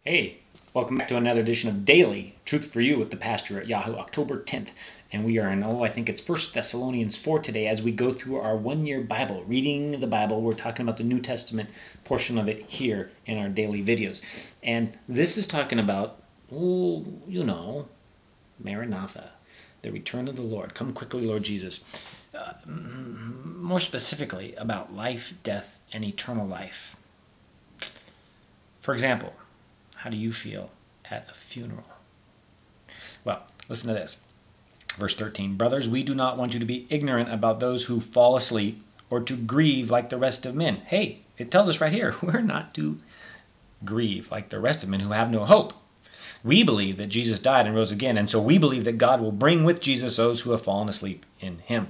Hey, welcome back to another edition of Daily Truth for You with the Pastor at Yahoo, October 10th. And we are in, I think it's 1 Thessalonians 4 today as we go through our one-year Bible, reading the Bible. We're talking about the New Testament portion of it here in our daily videos. And this is talking about, Maranatha, the return of the Lord. Come quickly, Lord Jesus. More specifically about life, death, and eternal life. For example, how do you feel at a funeral? Well, listen to this. Verse 13, brothers, we do not want you to be ignorant about those who fall asleep or to grieve like the rest of men. Hey, it tells us right here, we're not to grieve like the rest of men who have no hope. We believe that Jesus died and rose again, and so we believe that God will bring with Jesus those who have fallen asleep in him.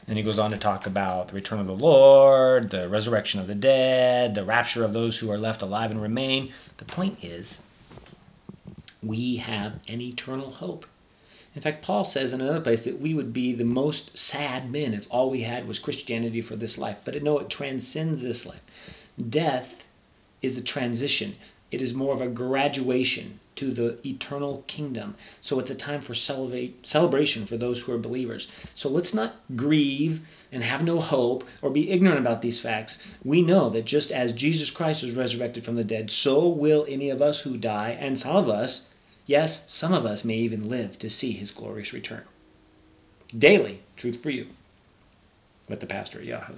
And he goes on to talk about the return of the Lord, the resurrection of the dead, the rapture of those who are left alive and remain. The point is, we have an eternal hope. In fact, Paul says in another place that we would be the most sad men if all we had was Christianity for this life. But no, it transcends this life. Death is a transition. It is more of a graduation to the eternal kingdom. So it's a time for celebration for those who are believers. So let's not grieve and have no hope or be ignorant about these facts. We know that just as Jesus Christ was resurrected from the dead, so will any of us who die, and some of us, yes, some of us may even live to see his glorious return. Daily Truth for You with the Pastor at Yahoo.